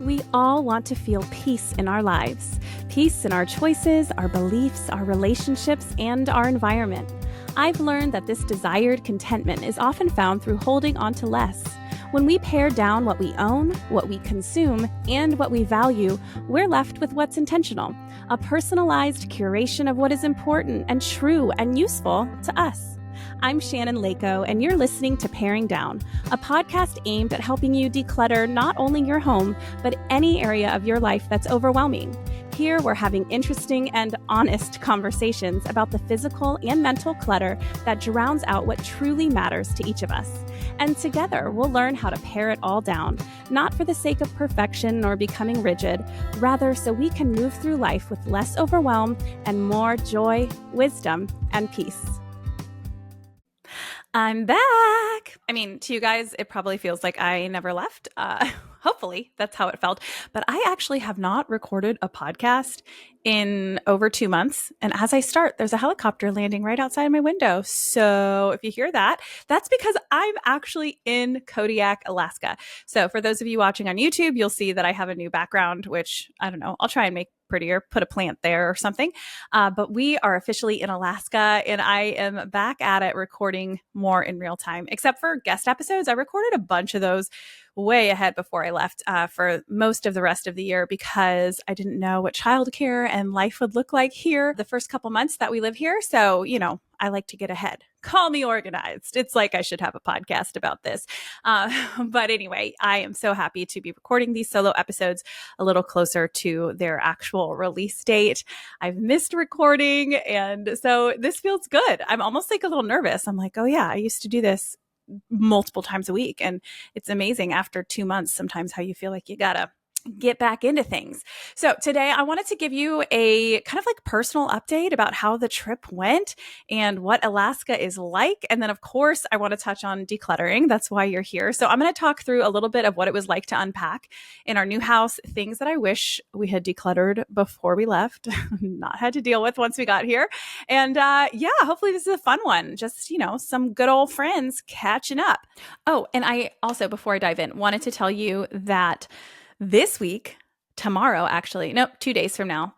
We all want to feel peace in our lives. Peace in our choices, our beliefs, our relationships, and our environment. I've learned that this desired contentment is often found through holding on to less. When we pare down what we own, what we consume, and what we value, we're left with what's intentional, a personalized curation of what is important and true and useful to us. I'm Shannon Leyko, and you're listening to Paring Down, a podcast aimed at helping you declutter not only your home, but any area of your life that's overwhelming. Here, we're having interesting and honest conversations about the physical and mental clutter that drowns out what truly matters to each of us. And together, we'll learn how to pare it all down, not for the sake of perfection or becoming rigid, rather so we can move through life with less overwhelm and more joy, wisdom, and peace. I'm back. I mean, to you guys, it probably feels like I never left. Hopefully, that's how it felt. But I actually have not recorded a podcast in over 2 months. And as I start, there's a helicopter landing right outside my window. So if you hear that, that's because I'm actually in Kodiak, Alaska. So for those of you watching on YouTube, you'll see that I have a new background, which I don't know, I'll try and make prettier, put a plant there or something. But we are officially in Alaska, and I am back at it recording more in real time, except for guest episodes. I recorded a bunch of those way ahead before I left for most of the rest of the year because I didn't know what childcare and life would look like here the first couple months that we live here. So, you know, I like to get ahead. Call me organized. It's like I should have a podcast about this. But anyway, I am so happy to be recording these solo episodes a little closer to their actual release date. I've missed recording, and so this feels good. I'm almost like a little nervous. I'm like, oh yeah, I used to do this multiple times a week. And it's amazing after 2 months, sometimes how you feel like you gotta get back into things. So today I wanted to give you a kind of like personal update about how the trip went and what Alaska is like. And then of course I want to touch on decluttering. That's why you're here. So I'm going to talk through a little bit of what it was like to unpack in our new house, things that I wish we had decluttered before we left, not had to deal with once we got here. And yeah, hopefully this is a fun one. Just, you know, some good old friends catching up. Oh, and I also, before I dive in, wanted to tell you that this week, tomorrow, actually, no, 2 days from now,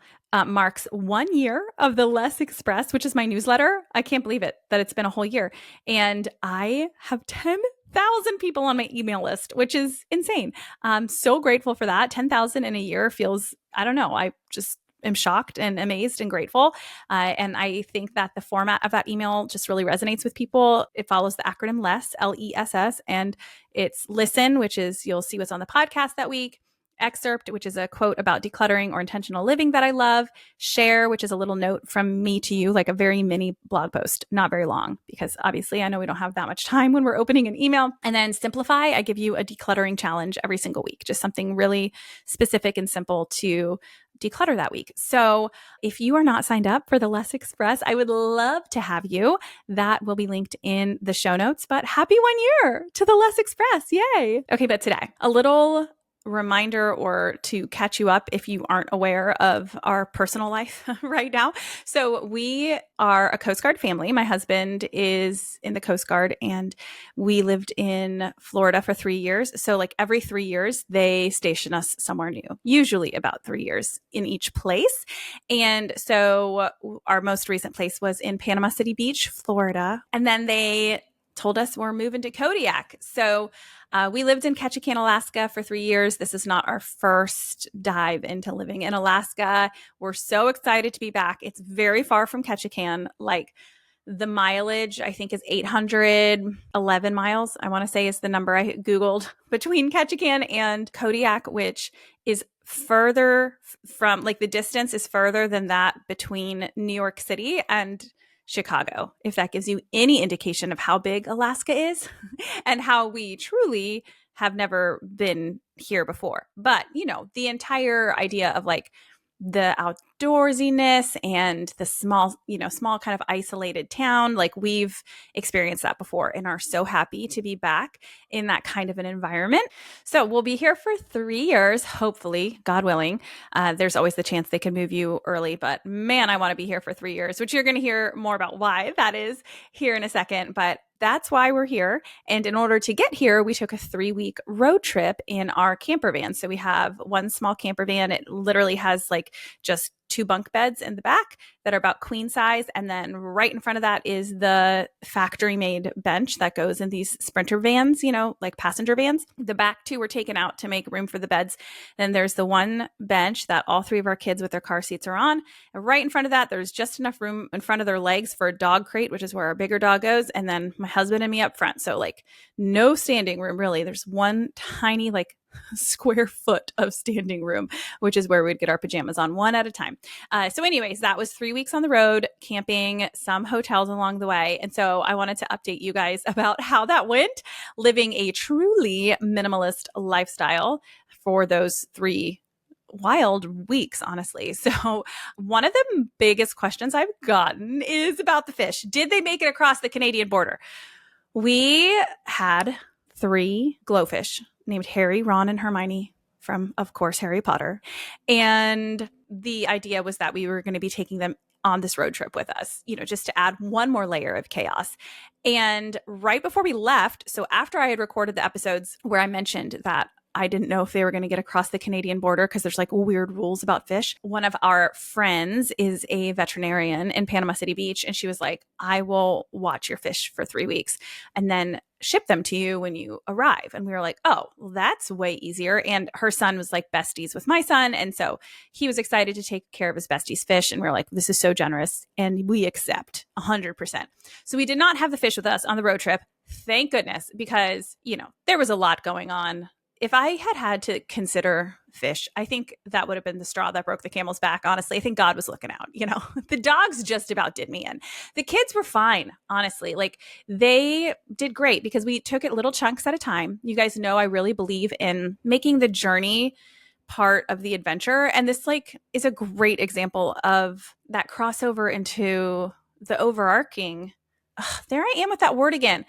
marks 1 year of the Less Express, which is my newsletter. I can't believe it, that it's been a whole year. And I have 10,000 people on my email list, which is insane. I'm so grateful for that. 10,000 in a year feels, I don't know, I just am shocked and amazed and grateful. And I think that the format of that email just really resonates with people. It follows the acronym LESS, L-E-S-S, and it's listen, which is you'll see what's on the podcast that week. Excerpt, which is a quote about decluttering or intentional living that I love. Share, which is a little note from me to you, like a very mini blog post, not very long, because obviously I know we don't have that much time when we're opening an email. And then simplify, I give you a decluttering challenge every single week, just something really specific and simple to declutter that week. So if you are not signed up for the Less Express, I would love to have you. That will be linked in the show notes, but happy 1 year to the Less Express. Yay. Okay, but today, a little reminder or to catch you up if you aren't aware of our personal life right now. So we are a Coast Guard family. My husband is in the Coast Guard and we lived in Florida for 3 years. So like every 3 years, they station us somewhere new, usually about 3 years in each place. And so our most recent place was in Panama City Beach, Florida. And then they told us we're moving to Kodiak. So we lived in Ketchikan, Alaska for 3 years. This is not our first dive into living in Alaska. We're so excited to be back. It's very far from Ketchikan. Like the mileage, I think, is 811 miles, I want to say is the number I Googled, between Ketchikan and Kodiak, which is further from, like the distance is further than that between New York City and Chicago, if that gives you any indication of how big Alaska is and how we truly have never been here before. But, you know, the entire idea of like the outdoorsiness and the small, small kind of isolated town. Like we've experienced that before and are so happy to be back in that kind of an environment. So we'll be here for 3 years, hopefully, God willing. There's always the chance they can move you early, but man, I want to be here for 3 years, which you're going to hear more about why that is here in a second. But that's why we're here. And in order to get here, we took a 3-week road trip in our camper van. So we have one small camper van. It literally has like just 2 bunk beds in the back that are about queen size. And then right in front of that is the factory made bench that goes in these Sprinter vans, like passenger vans. The back 2 were taken out to make room for the beds. Then there's the one bench that all 3 of our kids with their car seats are on. And right in front of that, there's just enough room in front of their legs for a dog crate, which is where our bigger dog goes. And then my husband and me up front. So like no standing room really. There's one tiny like square foot of standing room, which is where we'd get our pajamas on one at a time. So anyways, that was 3 weeks on the road, camping, some hotels along the way. And so I wanted to update you guys about how that went, living a truly minimalist lifestyle for those 3 wild weeks, honestly. So one of the biggest questions I've gotten is about the fish. Did they make it across the Canadian border? We had 3 glowfish named Harry, Ron, and Hermione from, of course, Harry Potter. And the idea was that we were going to be taking them on this road trip with us, just to add one more layer of chaos. And right before we left, so after I had recorded the episodes where I mentioned that I didn't know if they were going to get across the Canadian border because there's like weird rules about fish. One of our friends is a veterinarian in Panama City Beach. And she was like, I will watch your fish for 3 weeks and then ship them to you when you arrive. And we were like, oh, well, that's way easier. And her son was like besties with my son. And so he was excited to take care of his bestie's fish. And we were like, this is so generous. And we accept 100%. So we did not have the fish with us on the road trip. Thank goodness, because, there was a lot going on. If I had to consider fish, I think that would have been the straw that broke the camel's back. Honestly, I think God was looking out. The dogs just about did me in. The kids were fine, honestly. Like they did great because we took it little chunks at a time. You guys know I really believe in making the journey part of the adventure. And this is a great example of that crossover into the overarching. There I am with that word again.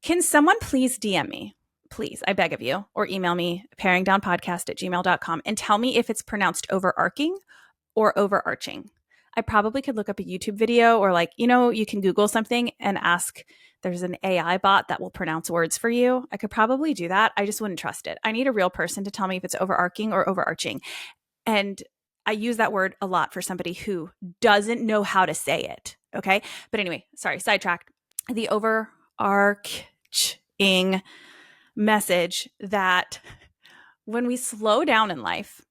Can someone please DM me? Please, I beg of you, or email me, paringdownpodcast@gmail.com, and tell me if it's pronounced overarching or overarching. I probably could look up a YouTube video or you can Google something and ask, there's an AI bot that will pronounce words for you. I could probably do that. I just wouldn't trust it. I need a real person to tell me if it's overarching or overarching. And I use that word a lot for somebody who doesn't know how to say it. Okay. But anyway, sorry, sidetracked. The overarching message that when we slow down in life,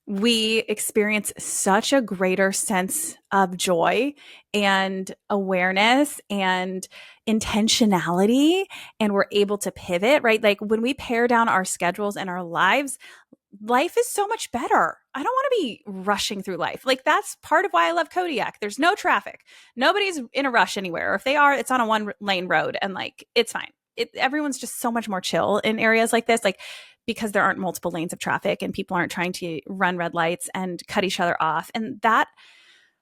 we experience such a greater sense of joy and awareness and intentionality, and we're able to pivot, right? Like when we pare down our schedules and our lives, life is so much better. I don't want to be rushing through life. Like that's part of why I love Kodiak. There's no traffic. Nobody's in a rush anywhere. Or if they are, it's on a 1-lane road and it's fine. Everyone's just so much more chill in areas like this, because there aren't multiple lanes of traffic and people aren't trying to run red lights and cut each other off. And that,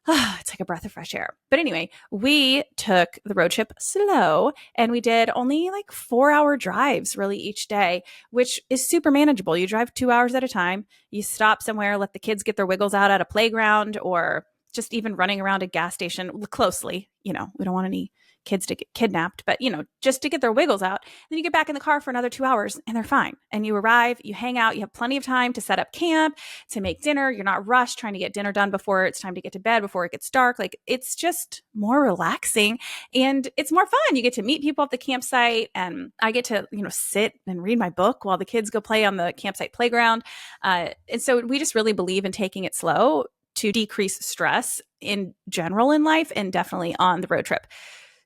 it's like a breath of fresh air. But anyway, we took the road trip slow and we did only 4-hour drives really each day, which is super manageable. You drive 2 hours at a time. You stop somewhere, let the kids get their wiggles out at a playground or just even running around a gas station closely. We don't want any kids to get kidnapped, but just to get their wiggles out. Then you get back in the car for another 2 hours and they're fine. And you arrive, you hang out, you have plenty of time to set up camp, to make dinner. You're not rushed trying to get dinner done before it's time to get to bed, before it gets dark. It's just more relaxing and it's more fun. You get to meet people at the campsite and I get to, sit and read my book while the kids go play on the campsite playground. And so we just really believe in taking it slow to decrease stress in general in life and definitely on the road trip.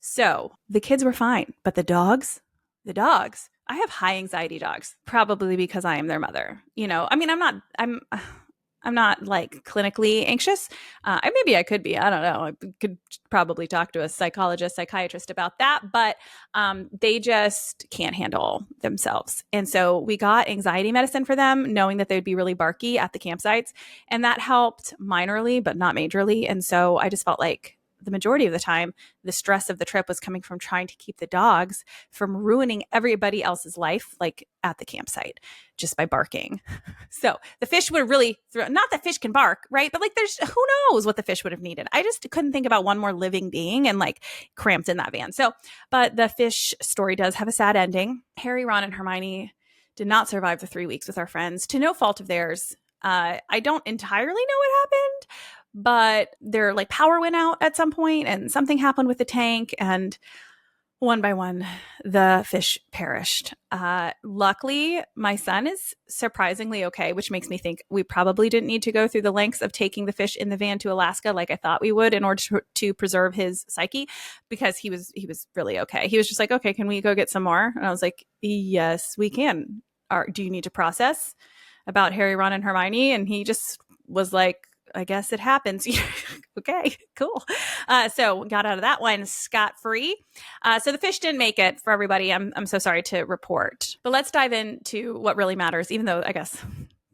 So the kids were fine, but the dogs, I have high anxiety dogs, probably because I am their mother. I'm I'm not like clinically anxious. Maybe I could be. I don't know. I could probably talk to a psychologist, psychiatrist about that, but they just can't handle themselves. And so we got anxiety medicine for them, knowing that they'd be really barky at the campsites. And that helped minorly, but not majorly. And so I just felt like the majority of the time, the stress of the trip was coming from trying to keep the dogs from ruining everybody else's life, like at the campsite, just by barking. So the fish would really not that fish can bark, right? But like there's who knows what the fish would have needed. I just couldn't think about one more living being and like cramped in that van. So, but the fish story does have a sad ending. Harry, Ron, and Hermione did not survive the 3 weeks with our friends to no fault of theirs. I don't entirely know what happened, but their like power went out at some point and something happened with the tank, and one by one, the fish perished. Luckily, my son is surprisingly okay, which makes me think we probably didn't need to go through the lengths of taking the fish in the van to Alaska like I thought we would in order to preserve his psyche, because he was really okay. He was just like, okay, can we go get some more? And I was like, yes, we can. Do you need to process about Harry, Ron, and Hermione? And he just was like, I guess it happens. Okay, cool. So got out of that one scot-free. So the fish didn't make it for everybody. I'm so sorry to report. But let's dive into what really matters, even though I guess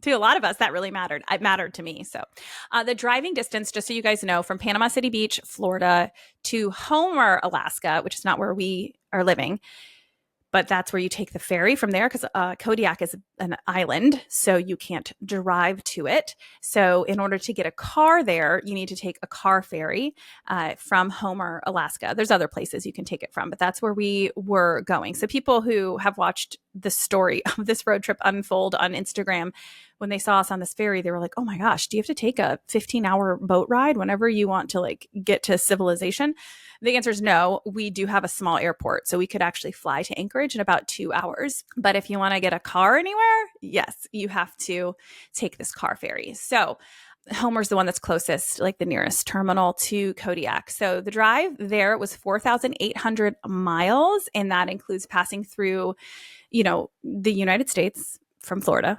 to a lot of us that really mattered. It mattered to me. So the driving distance, just so you guys know, from Panama City Beach, Florida to Homer, Alaska, which is not where we are living, but that's where you take the ferry from there, because Kodiak is an island, so you can't drive to it. So in order to get a car there, you need to take a car ferry from Homer, Alaska. There's other places you can take it from, but that's where we were going. So people who have watched the story of this road trip unfold on Instagram, when they saw us on this ferry, they were like, oh my gosh, do you have to take a 15-hour boat ride whenever you want to like get to civilization? The answer is no. We do have a small airport, so we could actually fly to Anchorage in about 2 hours. But if you want to get a car anywhere, yes, you have to take this car ferry. So Homer's the one that's closest, like the nearest terminal to Kodiak. So the drive there was 4,800 miles, and that includes passing through, the United States from Florida,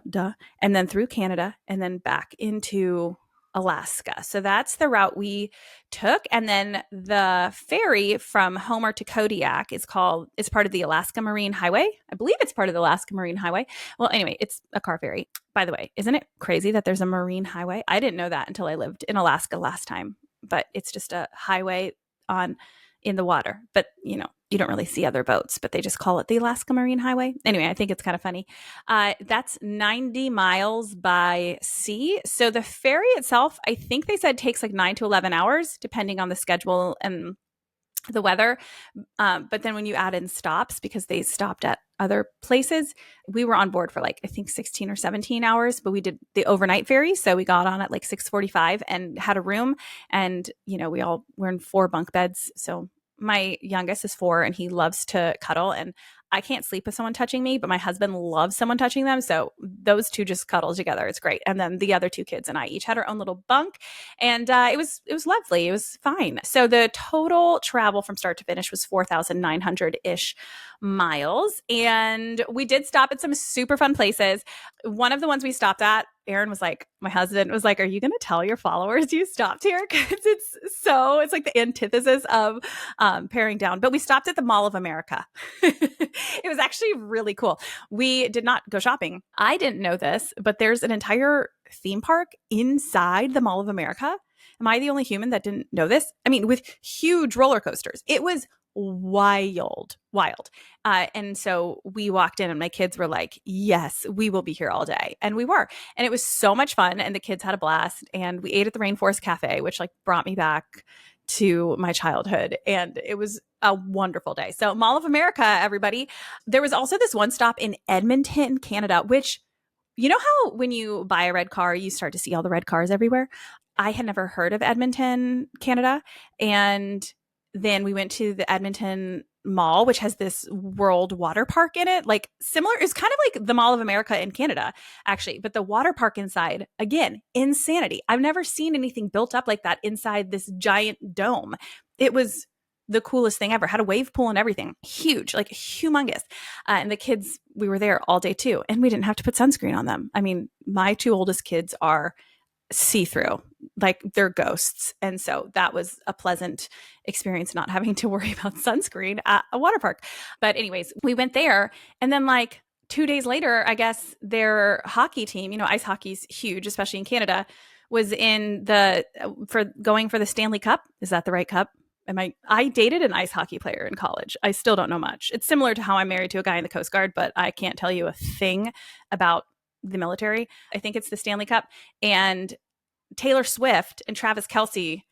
and then through Canada, and then back into Alaska. So that's the route we took. And then the ferry from Homer to Kodiak it's part of the Alaska Marine Highway. I believe it's part of the Alaska Marine Highway. Well, anyway, it's a car ferry. By the way, isn't it crazy that there's a marine highway? I didn't know that until I lived in Alaska last time, but it's just a highway in the water. But, you don't really see other boats, but they just call it the Alaska Marine Highway. Anyway, I think it's kind of funny. That's 90 miles by sea. So the ferry itself, I think they said takes like 9 to 11 hours, depending on the schedule and the weather. But then when you add in stops, because they stopped at other places, we were on board for like, I think 16 or 17 hours, but we did the overnight ferry. So we got on at like 6:45 and had a room, and, we're in 4 bunk beds. So my youngest is 4 and he loves to cuddle, and I can't sleep with someone touching me, but my husband loves someone touching them. So those two just cuddle together. It's great. And then the other 2 kids and I each had our own little bunk, and it was lovely. It was fine. So the total travel from start to finish was 4,900-ish miles. And we did stop at some super fun places. One of the ones we stopped at, my husband was like, are you going to tell your followers you stopped here? Because it's like the antithesis of paring down. But we stopped at the Mall of America. It was actually really cool. We did not go shopping. I didn't know this, but there's an entire theme park inside the Mall of America. Am I the only human that didn't know this? I mean, with huge roller coasters. It was wild. And so we walked in and my kids were like, yes, we will be here all day. And we were. And it was so much fun. And the kids had a blast. And we ate at the Rainforest Cafe, which like brought me back to my childhood. And it was a wonderful day. So Mall of America, everybody. There was also this one stop in Edmonton, Canada, which, you know how when you buy a red car, you start to see all the red cars everywhere? I had never heard of Edmonton, Canada. And then we went to the Edmonton Mall, which has this world water park in it. Like similar, it's kind of like the Mall of America in Canada, actually. But the water park inside, again, insanity. I've never seen anything built up like that inside this giant dome. It was the coolest thing ever. Had a wave pool and everything. Huge, like humongous. And the kids, we were there all day too. And we didn't have to put sunscreen on them. I mean, my 2 oldest kids are see-through, like they're ghosts. And so that was a pleasant experience, not having to worry about sunscreen at a water park. But anyways, we went there, and then like 2 days later, I guess their hockey team, ice hockey's huge, especially in Canada, was in for going for the Stanley Cup. Is that the right cup? I dated an ice hockey player in college. I still don't know much. It's similar to how I'm married to a guy in the Coast Guard, but I can't tell you a thing about the military. I think it's the Stanley Cup. And Taylor Swift and Travis Kelce,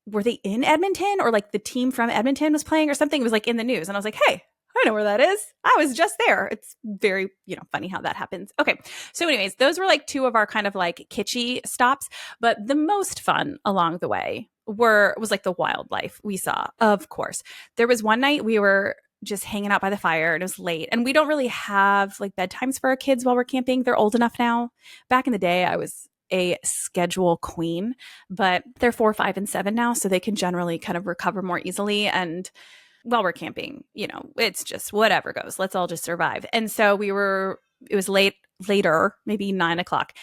were they in Edmonton, or like the team from Edmonton was playing or something? It was like in the news. And I was like, hey, I know where that is. I was just there. It's very, funny how that happens. Okay. So anyways, those were like two of our kind of like kitschy stops. But the most fun along the way was like the wildlife we saw, of course. There was one night we were just hanging out by the fire, and it was late. And we don't really have like bedtimes for our kids while we're camping. They're old enough now. Back in the day, I was a schedule queen, but they're 4, 5, and 7 now. So they can generally kind of recover more easily. And while we're camping, it's just whatever goes. Let's all just survive. And so it was later, maybe 9 o'clock.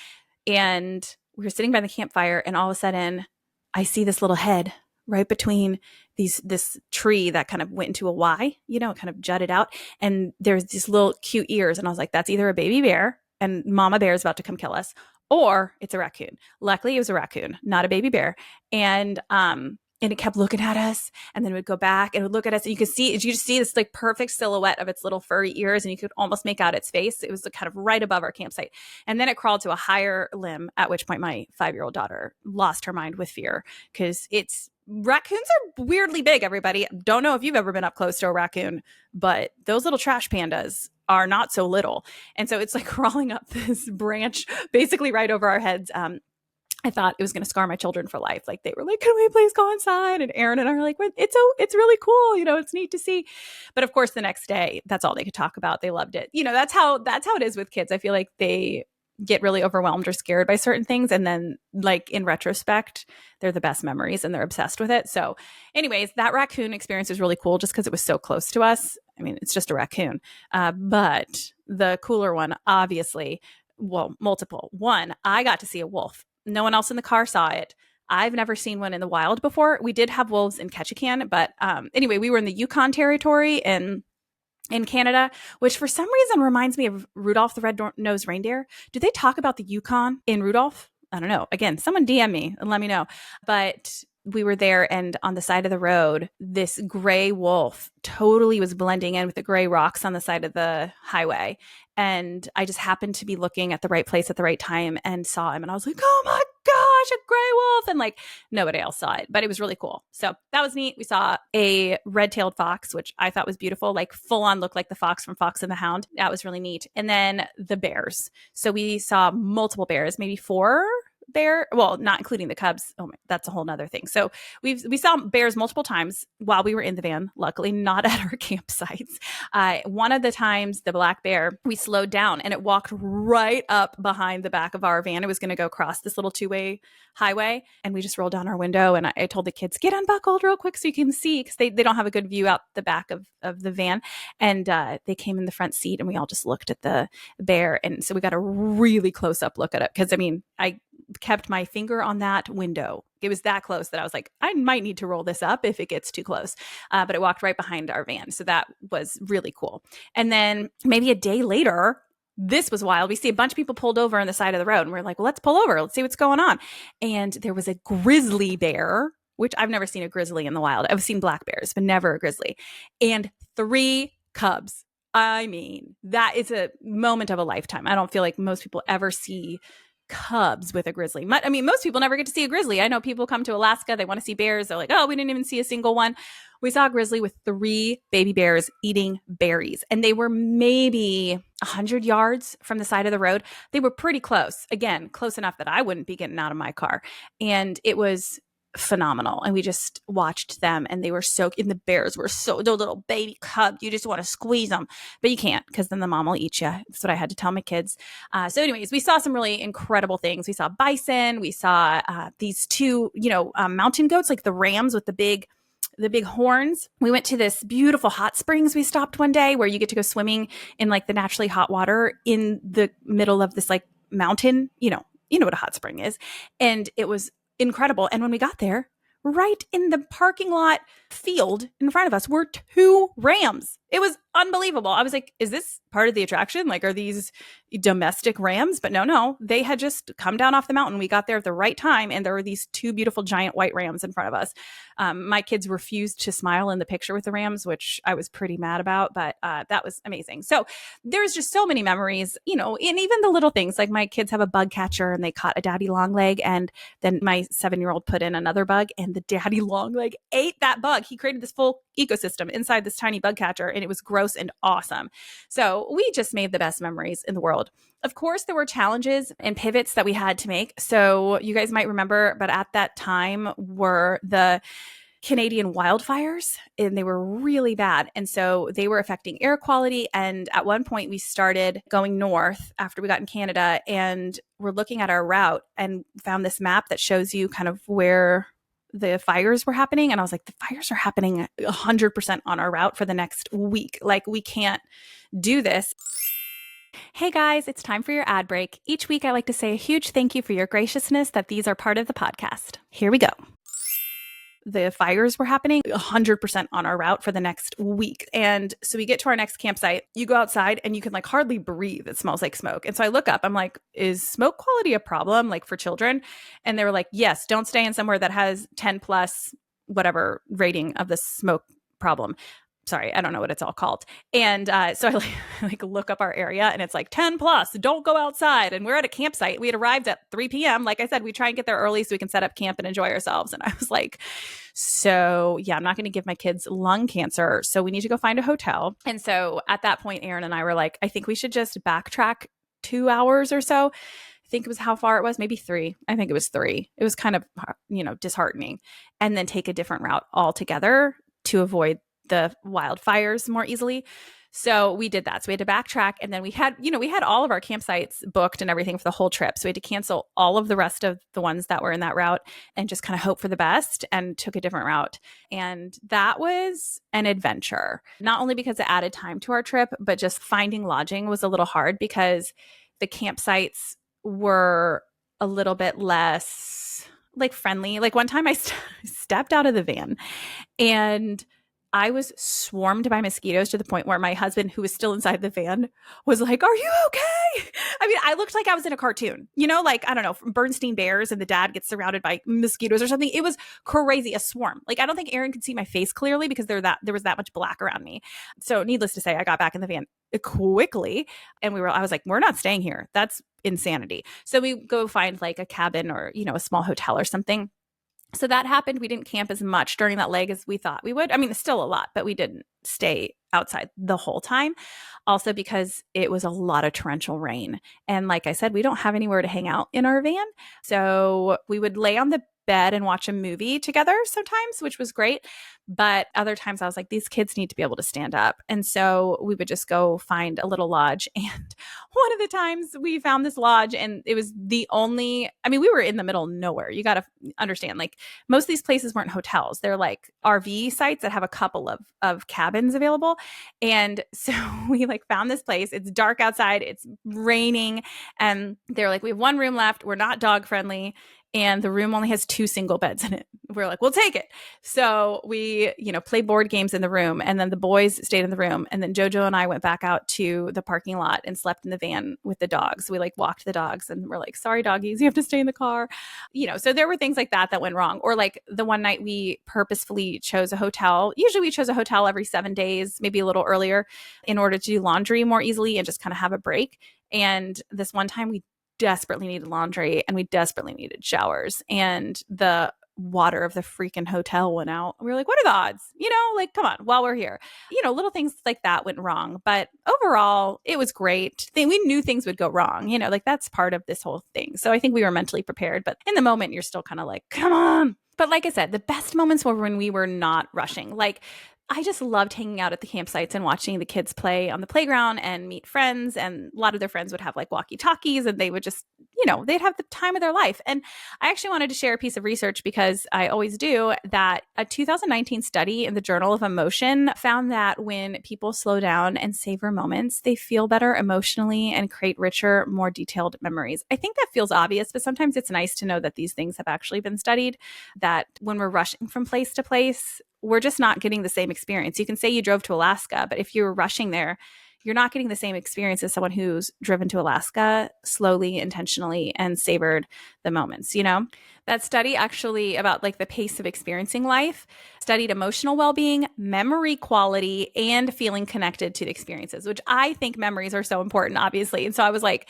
And we were sitting by the campfire, and all of a sudden I see this little head right between this tree that kind of went into a Y, kind of jutted out. And there's these little cute ears. And I was like, that's either a baby bear and mama bear is about to come kill us, or it's a raccoon. Luckily, it was a raccoon, not a baby bear. And it kept looking at us, and then it would go back and it would look at us. And you just see this like perfect silhouette of its little furry ears, and you could almost make out its face. It was kind of right above our campsite. And then it crawled to a higher limb, at which point my 5-year-old daughter lost her mind with fear, because raccoons are weirdly big, everybody. Don't know if you've ever been up close to a raccoon, but those little trash pandas are not so little. And so it's like crawling up this branch basically right over our heads. I thought it was going to scar my children for life. Like they were like, can we please go inside? And Aaron and I were like, it's really cool. It's neat to see. But of course, the next day, that's all they could talk about. They loved it. That's how it is with kids. I feel like they get really overwhelmed or scared by certain things. And then like in retrospect, they're the best memories and they're obsessed with it. So anyways, that raccoon experience was really cool just because it was so close to us. I mean, it's just a raccoon. But the cooler one, obviously, well, multiple. One, I got to see a wolf. No one else in the car saw it. I've never seen one in the wild before. We did have wolves in Ketchikan, but anyway, we were in the Yukon territory in Canada, which for some reason reminds me of Rudolph the Red-Nosed Reindeer. Do they talk about the Yukon in Rudolph? I don't know. Again, someone DM me and let me know. But we were there, and on the side of the road, this gray wolf totally was blending in with the gray rocks on the side of the highway. And I just happened to be looking at the right place at the right time and saw him. And I was like, oh my gosh, a gray wolf. And like nobody else saw it, but it was really cool. So that was neat. We saw a red-tailed fox, which I thought was beautiful, like full on looked like the fox from Fox and the Hound. That was really neat. And then the bears. So we saw multiple bears, maybe 4 bear, well, not including the cubs. Oh, that's a whole nother thing. So we saw bears multiple times while we were in the van, luckily not at our campsites. One of the times, the black bear, we slowed down and it walked right up behind the back of our van. It was going to go across this little 2-way highway, and we just rolled down our window, and I told the kids, get unbuckled real quick so you can see, because they don't have a good view out the back of the van. And they came in the front seat, and we all just looked at the bear. And so we got a really close up look at it, because I mean, I kept my finger on that window. It was that close that I was like, I might need to roll this up if it gets too close. But it walked right behind our van. So that was really cool. And then maybe a day later, this was wild. We see a bunch of people pulled over on the side of the road, and we're like, well, let's pull over. Let's see what's going on. And there was a grizzly bear, which I've never seen a grizzly in the wild. I've seen black bears, but never a grizzly. And 3 cubs. I mean, that is a moment of a lifetime. I don't feel like most people ever see cubs with a grizzly. I mean, most people never get to see a grizzly. I know people come to Alaska, they want to see bears. They're like, oh, we didn't even see a single one. We saw a grizzly with 3 baby bears eating berries, and they were maybe 100 yards from the side of the road. They were pretty close. Again, close enough that I wouldn't be getting out of my car. And it was phenomenal. And we just watched them, and they were and the bears were the little baby cubs. You just want to squeeze them, but you can't, because then the mom will eat you. That's what I had to tell my kids. So anyways, we saw some really incredible things. We saw bison. We saw these 2, mountain goats, like the rams with the big horns. We went to this beautiful hot springs. We stopped one day where you get to go swimming in like the naturally hot water in the middle of this like mountain, you know what a hot spring is. And it was incredible. And when we got there, right in the parking lot field in front of us were 2 rams. It was unbelievable. I was like, is this part of the attraction? Like, are these domestic rams? But no, they had just come down off the mountain. We got there at the right time, and there were these 2 beautiful giant white rams in front of us. My kids refused to smile in the picture with the rams, which I was pretty mad about, but that was amazing. So there's just so many memories, and even the little things, like my kids have a bug catcher and they caught a daddy long leg, and then my 7-year-old put in another bug, and the daddy long leg ate that bug. He created this full ecosystem inside this tiny bug catcher, and it was gross and awesome. So we just made the best memories in the world. Of course, there were challenges and pivots that we had to make. So you guys might remember, but at that time were the Canadian wildfires, and they were really bad. And so they were affecting air quality. And at one point we started going north after we got in Canada, and we're looking at our route and found this map that shows you kind of where the fires were happening. And I was like, the fires are happening 100% on our route for the next week. Like, we can't do this. Hey guys, it's time for your ad break. Each week I like to say a huge thank you for your graciousness that these are part of the podcast. Here we go. The fires were happening 100% on our route for the next week. And so we get to our next campsite. You go outside and you can like hardly breathe. It smells like smoke. And so I look up, I'm like, is smoke quality a problem like for children? And they were like, yes, don't stay in somewhere that has 10 plus whatever rating of the smoke problem. Sorry, I don't know what it's all called. And so I like look up our area, and it's like 10 plus, don't go outside. And we're at a campsite. We had arrived at 3 p.m. Like I said, we try and get there early so we can set up camp and enjoy ourselves. And I was like, so yeah, I'm not going to give my kids lung cancer. So we need to go find a hotel. And so at that point, Aaron and I were like, I think we should just backtrack 2 hours or so. I think it was how far it was, maybe 3. I think it was 3. It was kind of, disheartening. And then take a different route altogether to avoid the wildfires more easily. So we did that. So we had to backtrack, and then we had all of our campsites booked and everything for the whole trip. So we had to cancel all of the rest of the ones that were in that route and just kind of hope for the best, and took a different route. And that was an adventure, not only because it added time to our trip, but just finding lodging was a little hard because the campsites were a little bit less like friendly. Like one time I stepped out of the van, and I was swarmed by mosquitoes to the point where my husband, who was still inside the van, was like, are you okay? I mean, I looked like I was in a cartoon, like, I don't know, Bernstein Bears, and the dad gets surrounded by mosquitoes or something. It was crazy, a swarm. Like, I don't think Aaron could see my face clearly because there was that much black around me. So needless to say, I got back in the van quickly, and I was like, we're not staying here. That's insanity. So we go find like a cabin or, a small hotel or something. So that happened. We didn't camp as much during that leg as we thought we would. I mean, it's still a lot, but we didn't stay outside the whole time. Also because it was a lot of torrential rain. And like I said, we don't have anywhere to hang out in our van. So we would lay on the bed and watch a movie together sometimes, which was great. But other times I was like, these kids need to be able to stand up. And so we would just go find a little lodge. And one of the times we found this lodge, and it was we were in the middle of nowhere. You got to understand, like, most of these places weren't hotels. They're like RV sites that have a couple of cabins available. And so we like found this place. It's dark outside. It's raining. And they're like, we have one room left. We're not dog friendly. And the room only has 2 single beds in it. We're like, we'll take it. So we, play board games in the room, and then the boys stayed in the room. And then Jojo and I went back out to the parking lot and slept in the van with the dogs. We like walked the dogs, and we're like, sorry, doggies, you have to stay in the car. So there were things like that went wrong. Or like the one night we purposefully chose a hotel. Usually we chose a hotel every 7 days, maybe a little earlier, in order to do laundry more easily and just kind of have a break. And this one time we desperately needed laundry, and we desperately needed showers, and the water of the freaking hotel went out. We were like, what are the odds? Like, come on, while we're here. Little things like that went wrong. But overall, it was great. We knew things would go wrong, like that's part of this whole thing. So I think we were mentally prepared. But in the moment, you're still kind of like, come on. But like I said, the best moments were when we were not rushing. Like, I just loved hanging out at the campsites and watching the kids play on the playground and meet friends. And a lot of their friends would have like walkie-talkies, and they would just, they'd have the time of their life. And I actually wanted to share a piece of research, because I always do, that a 2019 study in the Journal of Emotion found that when people slow down and savor moments, they feel better emotionally and create richer, more detailed memories. I think that feels obvious, but sometimes it's nice to know that these things have actually been studied, that when we're rushing from place to place, we're just not getting the same experience. You can say you drove to Alaska, but if you're rushing there, you're not getting the same experience as someone who's driven to Alaska slowly, intentionally, and savored the moments, That study actually about like the pace of experiencing life studied emotional well-being, memory quality, and feeling connected to the experiences, which I think memories are so important, obviously. And so I was like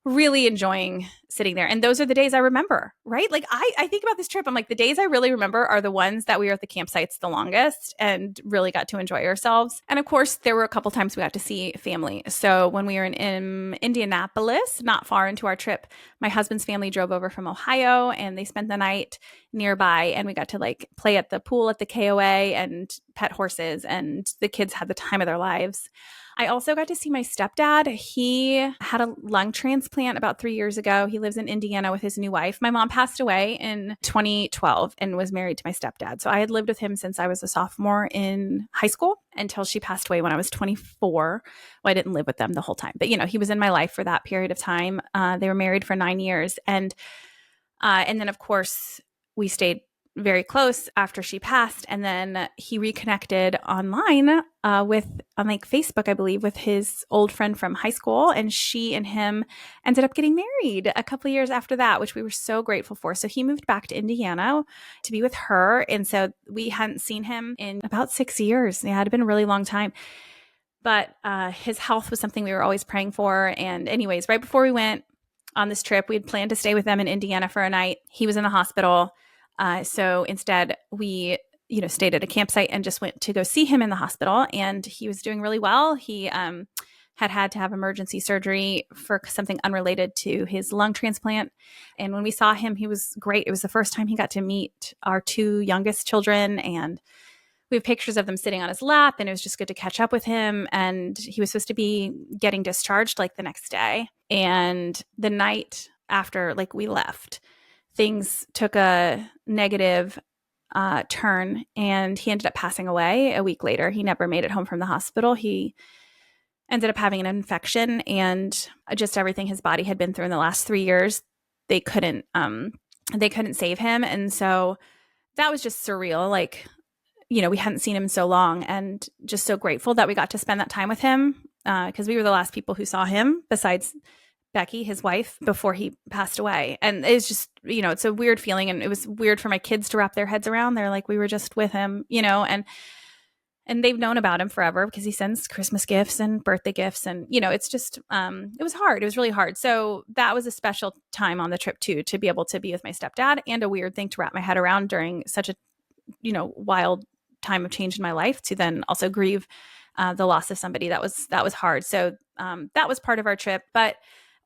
really enjoying sitting there. And those are the days I remember, right? Like I think about this trip. I'm like, the days I really remember are the ones that we were at the campsites the longest and really got to enjoy ourselves. And of course, there were a couple times we got to see family. So when we were in Indianapolis, not far into our trip, my husband's family drove over from Ohio and they spent the night nearby, and we got to like play at the pool at the KOA and pet horses, and the kids had the time of their lives. I also got to see my stepdad. He had a lung transplant about 3 years ago. He lives in Indiana with his new wife. My mom passed away in 2012 and was married to my stepdad. So I had lived with him since I was a sophomore in high school until she passed away when I was 24. Well, I didn't live with them the whole time, but he was in my life for that period of time. They were married for 9 years. And then of course we stayed very close after she passed. And then he reconnected online on like Facebook, I believe, with his old friend from high school. And she and him ended up getting married a couple of years after that, which we were so grateful for. So he moved back to Indiana to be with her. And so we hadn't seen him in about 6 years. Yeah, it had been a really long time. But his health was something we were always praying for. And anyways, right before we went on this trip, we had planned to stay with them in Indiana for a night. He was in the hospital. So instead we, stayed at a campsite and just went to go see him in the hospital, and he was doing really well. He had to have emergency surgery for something unrelated to his lung transplant. And when we saw him, he was great. It was the first time he got to meet our 2 youngest children, and we have pictures of them sitting on his lap, and it was just good to catch up with him. And he was supposed to be getting discharged like the next day. And the night after, like, we left, things took a negative turn, and he ended up passing away a week later. He never made it home from the hospital. He ended up having an infection, and just everything his body had been through in the last 3 years, they couldn't save him. And so that was just surreal. Like, we hadn't seen him in so long, and just so grateful that we got to spend that time with him, because we were the last people who saw him besides Becky, his wife, before he passed away. And it's just, it's a weird feeling. And it was weird for my kids to wrap their heads around. They're like, we were just with him, and they've known about him forever because he sends Christmas gifts and birthday gifts. And, it's just, it was hard. It was really hard. So that was a special time on the trip too, to be able to be with my stepdad, and a weird thing to wrap my head around during such a, wild time of change in my life, to then also grieve the loss of somebody. That was hard. So that was part of our trip, but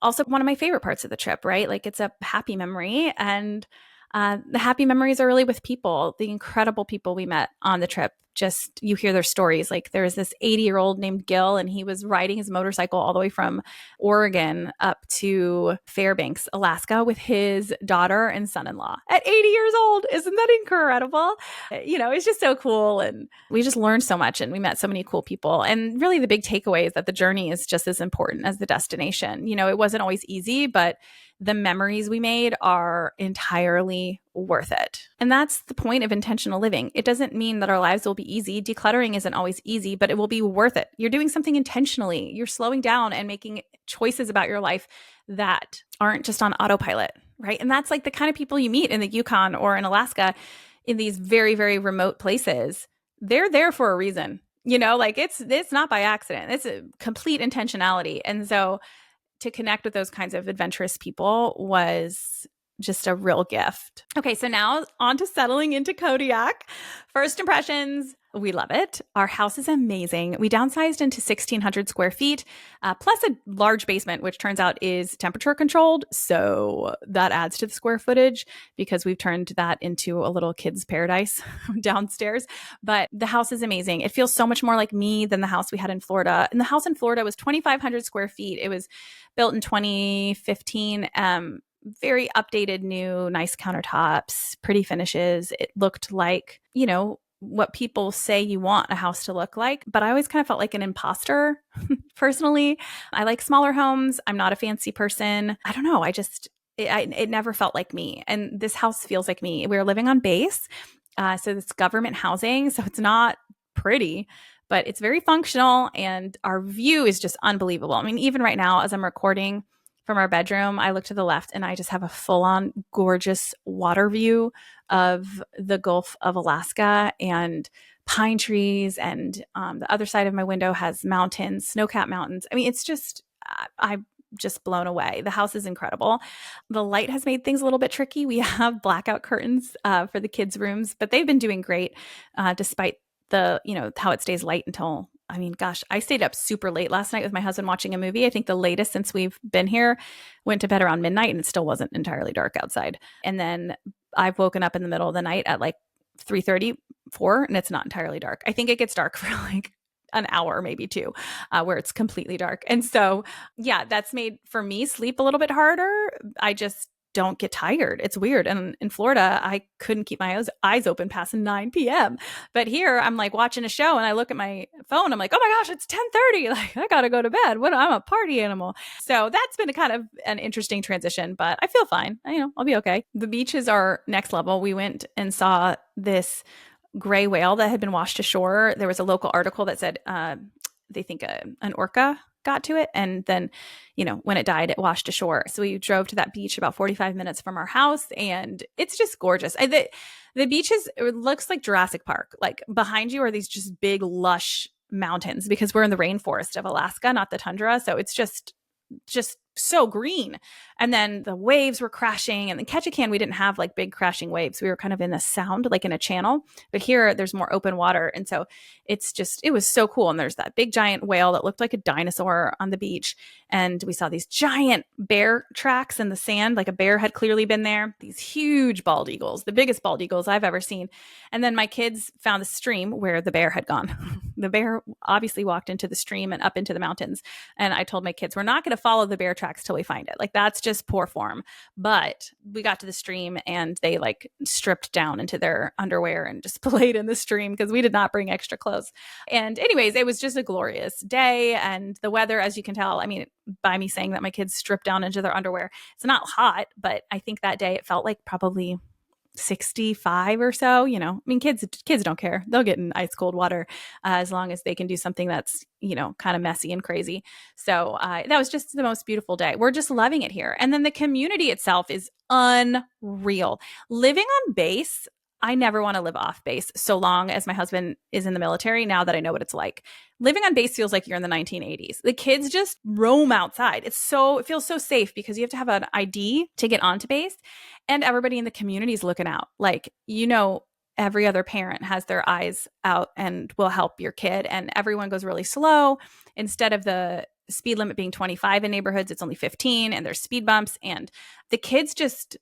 also one of my favorite parts of the trip, right? Like, it's a happy memory, and the happy memories are really with people, the incredible people we met on the trip. Just, you hear their stories. Like, there was this 80-year-old named Gil, and he was riding his motorcycle all the way from Oregon up to Fairbanks, Alaska, with his daughter and son-in-law at 80 years old. Isn't that incredible? It's just so cool. And we just learned so much, and we met so many cool people. And really the big takeaway is that the journey is just as important as the destination. It wasn't always easy, but the memories we made are entirely worth it. And that's the point of intentional living. It doesn't mean that our lives will be easy. Decluttering isn't always easy, but it will be worth it. You're doing something intentionally. You're slowing down and making choices about your life that aren't just on autopilot, right? And that's like the kind of people you meet in the Yukon or in Alaska, in these very, very remote places. They're there for a reason. Like, it's not by accident. It's a complete intentionality. And so to connect with those kinds of adventurous people was just a real gift. Okay, so now on to settling into Kodiak. First impressions, we love it. Our house is amazing. We downsized into 1,600 square feet, plus a large basement, which turns out is temperature controlled. So that adds to the square footage because we've turned that into a little kid's paradise downstairs. But the house is amazing. It feels so much more like me than the house we had in Florida. And the house in Florida was 2,500 square feet. It was built in 2015. Very updated, new, nice countertops, pretty finishes. It looked like, what people say you want a house to look like. But I always kind of felt like an imposter personally. I like smaller homes. I'm not a fancy person. I don't know. It never felt like me. And this house feels like me. We're living on base. So it's government housing. So it's not pretty, but it's very functional. And our view is just unbelievable. I mean, even right now, as I'm recording from our bedroom, I look to the left and I just have a full-on gorgeous water view of the Gulf of Alaska and pine trees. And the other side of my window has mountains, snow-capped mountains. I mean, it's just, I'm just blown away. The house is incredible. The light has made things a little bit tricky. We have blackout curtains for the kids' rooms, but they've been doing great despite the, how it stays light until, I stayed up super late last night with my husband watching a movie. I think the latest since we've been here, went to bed around midnight and it still wasn't entirely dark outside. And then I've woken up in the middle of the night at like 3:30, 4, and it's not entirely dark. I think it gets dark for like an hour, maybe two, where it's completely dark. And so, yeah, that's made for me sleep a little bit harder. I just don't get tired. It's weird. And in Florida, I couldn't keep my eyes open past 9 p.m. But here I'm like watching a show and I look at my phone. I'm like, oh my gosh, it's 10:30. Like I got to go to bed. I'm a party animal. So that's been a kind of an interesting transition, but I feel fine. I'll be okay. The beaches are next level. We went and saw this gray whale that had been washed ashore. There was a local article that said they think an orca got to it. And then, when it died, it washed ashore. So we drove to that beach about 45 minutes from our house and it's just gorgeous. The beaches, it looks like Jurassic Park. Like behind you are these just big, lush mountains because we're in the rainforest of Alaska, not the tundra. So it's just so green. And then the waves were crashing. And in Ketchikan, we didn't have like big crashing waves. We were kind of in a sound, like in a channel. But here, there's more open water. And so it was so cool. And there's that big giant whale that looked like a dinosaur on the beach. And we saw these giant bear tracks in the sand, like a bear had clearly been there. These huge bald eagles, the biggest bald eagles I've ever seen. And then my kids found the stream where the bear had gone. The bear obviously walked into the stream and up into the mountains. And I told my kids, we're not going to follow the bear tracks till we find it. Like that's just poor form. But we got to the stream and they like stripped down into their underwear and just played in the stream because we did not bring extra clothes. And anyways, it was just a glorious day. And the weather, as you can tell, by me saying that my kids stripped down into their underwear, it's not hot, but I think that day it felt like probably 65 or so. Kids don't care. They'll get in ice cold water as long as they can do something that's, kind of messy and crazy. So that was just the most beautiful day. We're just loving it here. And then the community itself is unreal. Living on base, I never want to live off base so long as my husband is in the military. Now that I know what it's like, living on base feels like you're in the 1980s. The kids just roam outside. It feels so safe because you have to have an ID to get onto base, and everybody in the community is looking out. Like, every other parent has their eyes out and will help your kid, and everyone goes really slow. Instead of the speed limit being 25 in neighborhoods, it's only 15, and there's speed bumps, and the kids just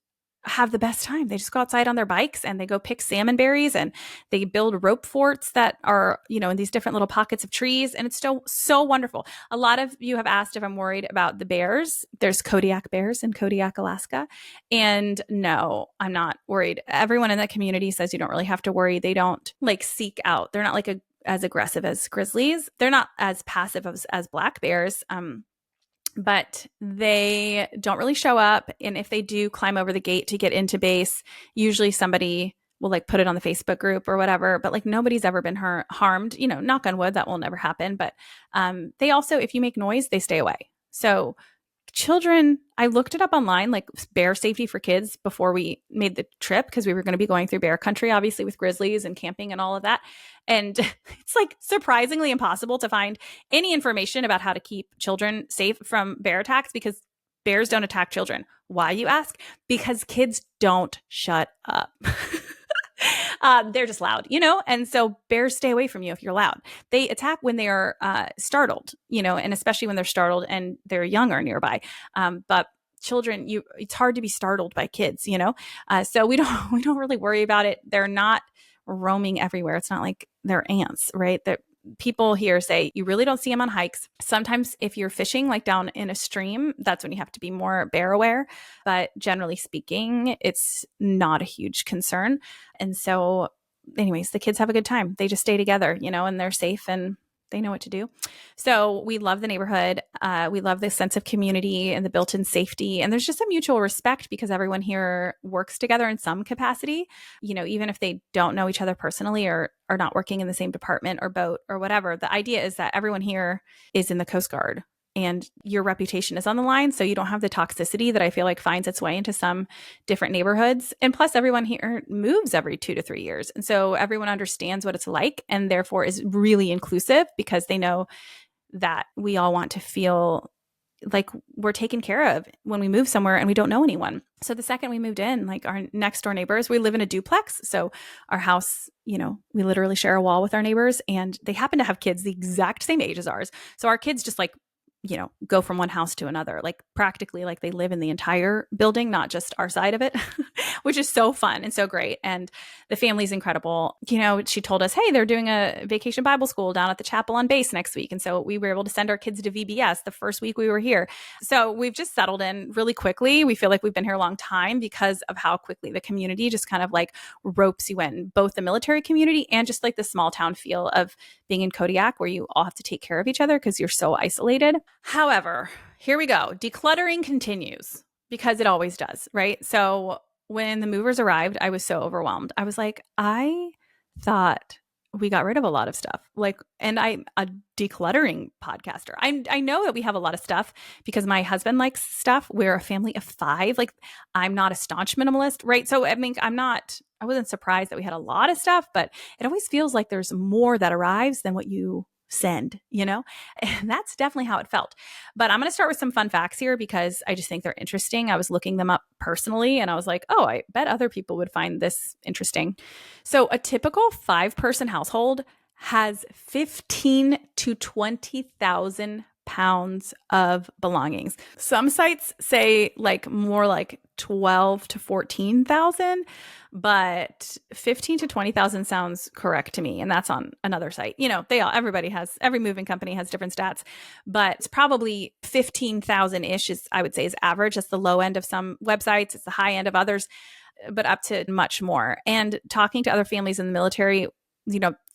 have the best time. They just go outside on their bikes and they go pick salmon berries and they build rope forts that are, in these different little pockets of trees. And it's still so wonderful. A lot of you have asked if I'm worried about the bears. There's Kodiak bears in Kodiak, Alaska. And no, I'm not worried. Everyone in that community says you don't really have to worry. They don't like seek out. They're not like as aggressive as grizzlies. They're not as passive as black bears. But they don't really show up. And if they do climb over the gate to get into base, usually somebody will like put it on the Facebook group or whatever. But like nobody's ever been harmed, knock on wood, that will never happen. But they also, if you make noise, they stay away. So children, I looked it up online, like bear safety for kids before we made the trip because we were going to be going through bear country, obviously with grizzlies and camping and all of that. And it's like surprisingly impossible to find any information about how to keep children safe from bear attacks because bears don't attack children. Why, you ask? Because kids don't shut up. They're just loud, and so bears stay away from you if you're loud. They attack when they are startled, and especially when they're startled and their young are nearby. But children, it's hard to be startled by kids, so we don't really worry about it. They're not roaming everywhere. It's not like they're ants, right? That people here say you really don't see them on hikes. Sometimes if you're fishing like down in a stream, that's when you have to be more bear aware. But generally speaking, it's not a huge concern. And so anyways, the kids have a good time. They just stay together, and they're safe and they know what to do. So we love the neighborhood. We love the sense of community and the built-in safety. And there's just a mutual respect because everyone here works together in some capacity, even if they don't know each other personally or are not working in the same department or boat or whatever. The idea is that everyone here is in the Coast Guard and your reputation is on the line. So you don't have the toxicity that I feel like finds its way into some different neighborhoods. And plus everyone here moves every 2 to 3 years. And so everyone understands what it's like and therefore is really inclusive because they know that we all want to feel like we're taken care of when we move somewhere and we don't know anyone. So the second we moved in, like our next door neighbors, we live in a duplex. So our house, we literally share a wall with our neighbors and they happen to have kids the exact same age as ours. So our kids just go from one house to another, like practically like they live in the entire building, not just our side of it, which is so fun and so great. And the family's incredible. She told us, hey, they're doing a vacation Bible school down at the chapel on base next week. And so we were able to send our kids to VBS the first week we were here. So we've just settled in really quickly. We feel like we've been here a long time because of how quickly the community just kind of like ropes you in, both the military community and just like the small town feel of being in Kodiak where you all have to take care of each other because you're so isolated. However, here we go. Decluttering continues because it always does, right? So when the movers arrived, I was so overwhelmed. I was like, I thought we got rid of a lot of stuff. And I'm a decluttering podcaster. I know that we have a lot of stuff because my husband likes stuff. We're a family of 5. Like I'm not a staunch minimalist, right? So I mean, I wasn't surprised that we had a lot of stuff, but it always feels like there's more that arrives than what you send, and that's definitely how it felt. But I'm going to start with some fun facts here because I just think they're interesting. I was looking them up personally and I was like, oh, I bet other people would find this interesting. So a typical 5-person household has 15 to 20,000 pounds of belongings. Some sites say more like 12 to 14,000, but 15 to 20,000 sounds correct to me. And that's on another site. Every moving company has different stats, but it's probably 15,000-ish I would say is average. That's the low end of some websites. It's the high end of others, but up to much more. And talking to other families in the military,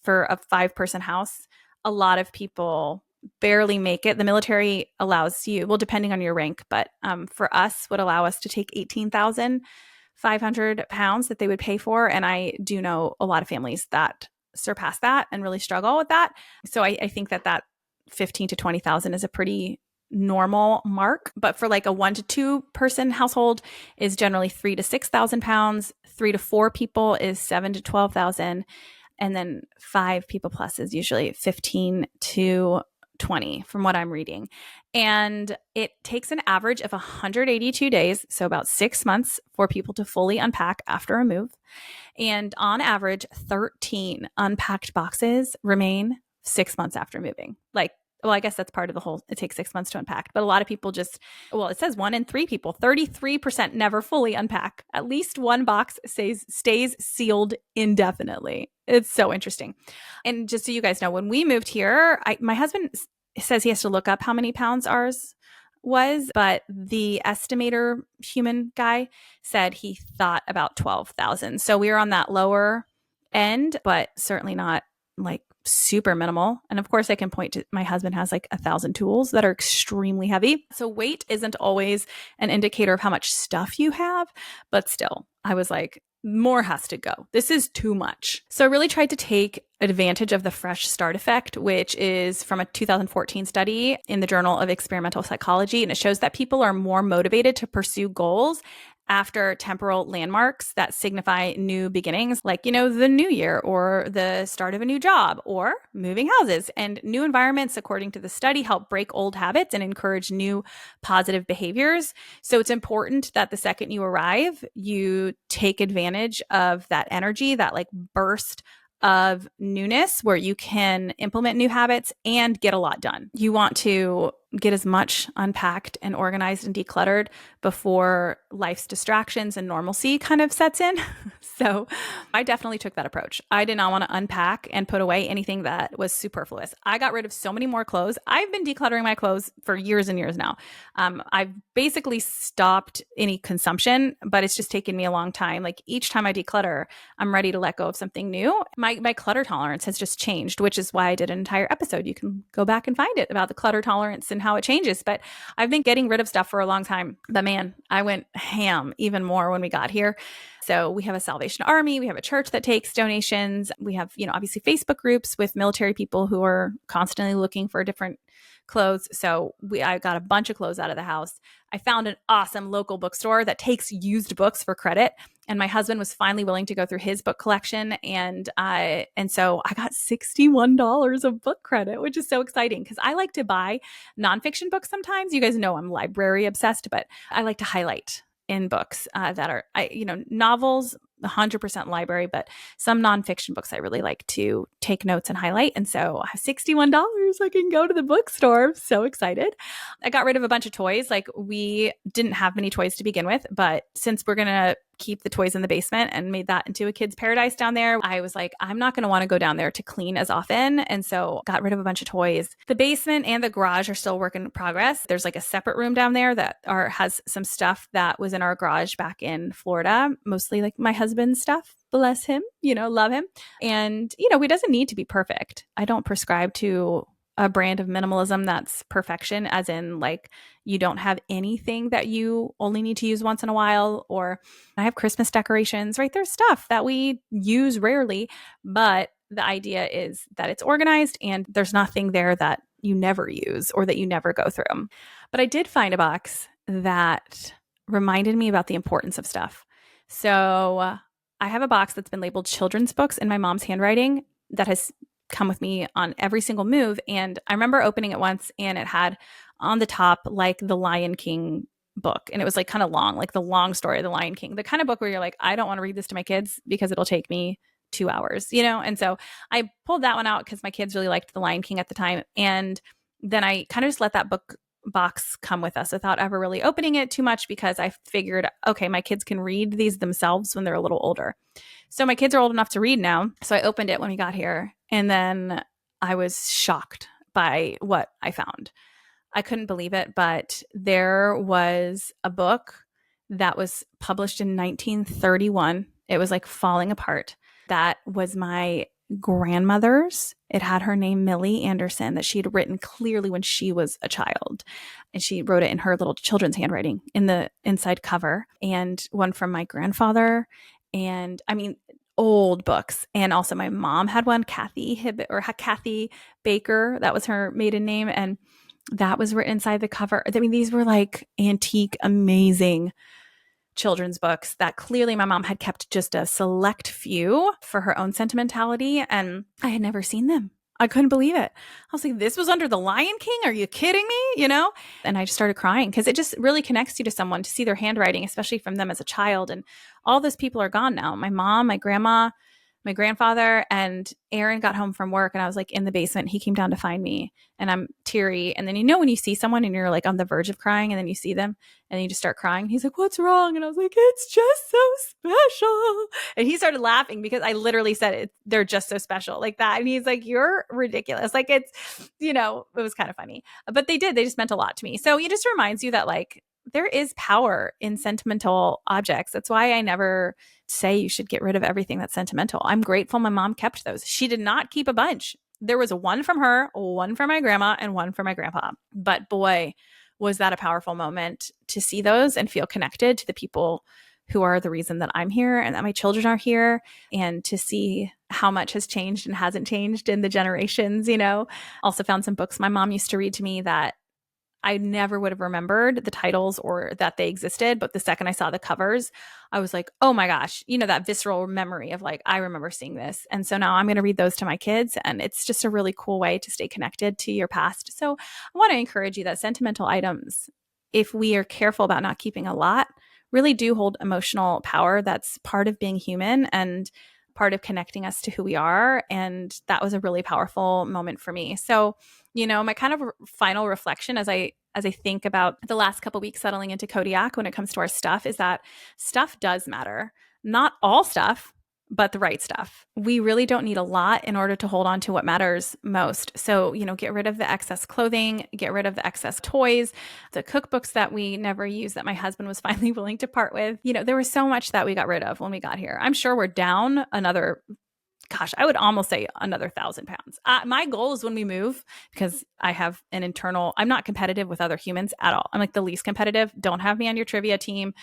for a 5-person house, a lot of people barely make it. The military allows you, well, depending on your rank, but for us would allow us to take 18,500 pounds that they would pay for. And I do know a lot of families that surpass that and really struggle with that. So I think that 15 to 20,000 is a pretty normal mark. But for like a 1 to 2 person household is generally 3 to 6,000 pounds. 3 to 4 people is 7 to 12,000. And then 5 people plus is usually 15 to 20 from what I'm reading. And it takes an average of 182 days, so about 6 months for people to fully unpack after a move. And on average, 13 unpacked boxes remain 6 months after moving. I guess that's part of the whole, it takes 6 months to unpack. But a lot of people it says 1 in 3 people, 33% never fully unpack. At least one box stays sealed indefinitely. It's so interesting. And just so you guys know, when we moved here, my husband says he has to look up how many pounds ours was, but the estimator human guy said he thought about 12,000. So we were on that lower end, but certainly not super minimal. And of course I can point to my husband has 1,000 tools that are extremely heavy. So weight isn't always an indicator of how much stuff you have, but still I was like, more has to go. This is too much. So I really tried to take advantage of the fresh start effect, which is from a 2014 study in the Journal of Experimental Psychology. And it shows that people are more motivated to pursue goals after temporal landmarks that signify new beginnings, like, the new year or the start of a new job or moving houses. And new environments, according to the study, help break old habits and encourage new positive behaviors. So it's important that the second you arrive, you take advantage of that energy, that like burst of newness where you can implement new habits and get a lot done. You want to get as much unpacked and organized and decluttered before life's distractions and normalcy kind of sets in. So I definitely took that approach. I did not want to unpack and put away anything that was superfluous. I got rid of so many more clothes. I've been decluttering my clothes for years and years now. I've basically stopped any consumption, but it's just taken me a long time. Like each time I declutter, I'm ready to let go of something new. My clutter tolerance has just changed, which is why I did an entire episode. You can go back and find it about the clutter tolerance and how it changes. But I've been getting rid of stuff for a long time. But man, I went ham even more when we got here. So we have a Salvation Army. We have a church that takes donations. We have, obviously Facebook groups with military people who are constantly looking for different clothes. So I got a bunch of clothes out of the house. I found an awesome local bookstore that takes used books for credit. And my husband was finally willing to go through his book collection. And so I got $61 of book credit, which is so exciting because I like to buy nonfiction books sometimes. You guys know I'm library obsessed, but I like to highlight in books that are, novels, 100% library, but some nonfiction books I really like to take notes and highlight. And so I have $61. I can go to the bookstore. I'm so excited. I got rid of a bunch of toys. Like we didn't have many toys to begin with, but since we're going to keep the toys in the basement and made that into a kid's paradise down there, I was like, I'm not going to want to go down there to clean as often. And so got rid of a bunch of toys. The basement and the garage are still work in progress. There's like a separate room down there that has some stuff that was in our garage back in Florida, mostly like my husband's stuff. Bless him, love him. And, he doesn't need to be perfect. I don't prescribe to a brand of minimalism that's perfection, as in like you don't have anything that you only need to use once in a while. Or I have Christmas decorations, right? There's stuff that we use rarely, but the idea is that it's organized and there's nothing there that you never use or that you never go through. But I did find a box that reminded me about the importance of stuff. So I have a box that's been labeled children's books in my mom's handwriting that has come with me on every single move. And I remember opening it once and it had on the top like the Lion King book. And it was like kind of long, like the long story of the Lion King, the kind of book where you're like, I don't want to read this to my kids because it'll take me 2 hours, And so I pulled that one out because my kids really liked the Lion King at the time. And then I kind of just let that book box come with us without ever really opening it too much because I figured, okay, my kids can read these themselves when they're a little older. So my kids are old enough to read now. So I opened it when we got here and then I was shocked by what I found. I couldn't believe it, but there was a book that was published in 1931. It was like falling apart. That was my grandmother's. It had her name, Millie Anderson, that she had written clearly when she was a child. And she wrote it in her little children's handwriting in the inside cover, and one from my grandfather. And I mean, old books. And also my mom had one, Kathy Baker. That was her maiden name. And that was written inside the cover. I mean, these were like antique, amazing children's books that clearly my mom had kept just a select few for her own sentimentality. And I had never seen them. I couldn't believe it. I was like, this was under the Lion King? Are you kidding me? And I just started crying because it just really connects you to someone to see their handwriting, especially from them as a child. And all those people are gone now. My mom, my grandma, my grandfather, and Aaron got home from work and I was like in the basement. He came down to find me and I'm teary. And then, when you see someone and you're like on the verge of crying and then you see them and you just start crying. He's like, what's wrong? And I was like, it's just so special. And he started laughing because I literally said it. They're just so special like that. And he's like, you're ridiculous. Like it's, it was kind of funny, but they just meant a lot to me. So it just reminds you that like, there is power in sentimental objects. That's why I never say you should get rid of everything that's sentimental. I'm grateful my mom kept those. She did not keep a bunch. There was one from her, one for my grandma, and one for my grandpa. But boy, was that a powerful moment to see those and feel connected to the people who are the reason that I'm here and that my children are here, and to see how much has changed and hasn't changed in the generations. Also found some books my mom used to read to me that I never would have remembered the titles or that they existed. But the second I saw the covers, I was like, oh my gosh, that visceral memory of like, I remember seeing this. And so now I'm going to read those to my kids. And it's just a really cool way to stay connected to your past. So I want to encourage you that sentimental items, if we are careful about not keeping a lot, really do hold emotional power. That's part of being human and part of connecting us to who we are. And that was a really powerful moment for me. So, my kind of final reflection as I think about the last couple of weeks settling into Kodiak when it comes to our stuff is that stuff does matter. Not all stuff, but the right stuff. We really don't need a lot in order to hold on to what matters most. So, get rid of the excess clothing, get rid of the excess toys, the cookbooks that we never use that my husband was finally willing to part with. There was so much that we got rid of when we got here. I'm sure we're down another, I would almost say another 1,000 pounds. My goal is when we move, because I have an internal, I'm not competitive with other humans at all. I'm like the least competitive. Don't have me on your trivia team.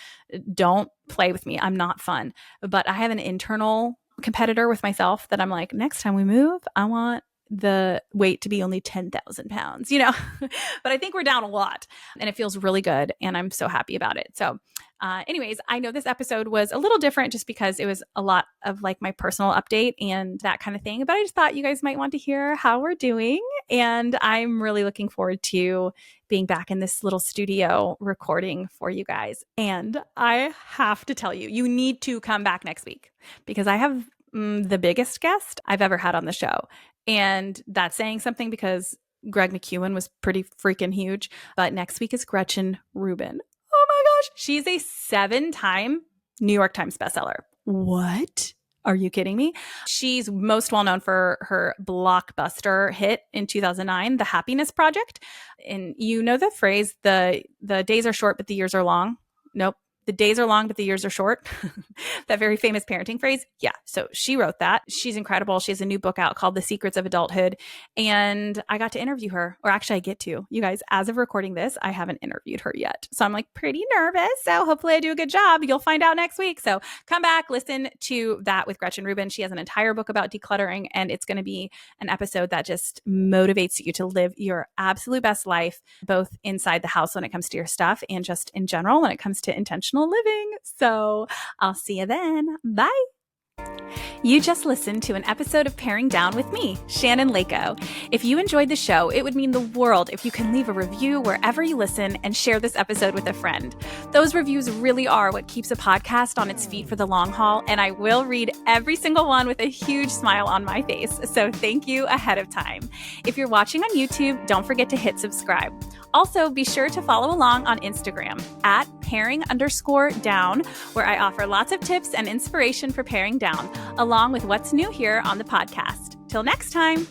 Don't play with me. I'm not fun. But I have an internal competitor with myself that I'm like, next time we move, I want the weight to be only 10,000 pounds, but I think we're down a lot and it feels really good. And I'm so happy about it. So anyways, I know this episode was a little different just because it was a lot of like my personal update and that kind of thing. But I just thought you guys might want to hear how we're doing. And I'm really looking forward to being back in this little studio recording for you guys. And I have to tell you, you need to come back next week because I have the biggest guest I've ever had on the show. And that's saying something because Greg McEwen was pretty freaking huge. But next week is Gretchen Rubin. Oh my gosh. She's a 7-time New York Times bestseller. What? Are you kidding me? She's most well known for her blockbuster hit in 2009, The Happiness Project. And you know the phrase, the days are short, but the years are long? Nope. The days are long, but the years are short. That very famous parenting phrase. Yeah. So she wrote that. She's incredible. She has a new book out called The Secrets of Adulthood. And I got to interview her, or actually I get to. You guys, as of recording this, I haven't interviewed her yet. So I'm like pretty nervous. So hopefully I do a good job. You'll find out next week. So come back, listen to that with Gretchen Rubin. She has an entire book about decluttering, and it's going to be an episode that just motivates you to live your absolute best life, both inside the house when it comes to your stuff and just in general when it comes to intentional living. So I'll see you then. Bye. You just listened to an episode of Paring Down with me, Shannon Leyko. If you enjoyed the show, it would mean the world if you can leave a review wherever you listen and share this episode with a friend. Those reviews really are what keeps a podcast on its feet for the long haul, and I will read every single one with a huge smile on my face. So thank you ahead of time. If you're watching on YouTube, don't forget to hit subscribe. Also, be sure to follow along on Instagram at paring_down, where I offer lots of tips and inspiration for paring down, along with what's new here on the podcast. Till next time.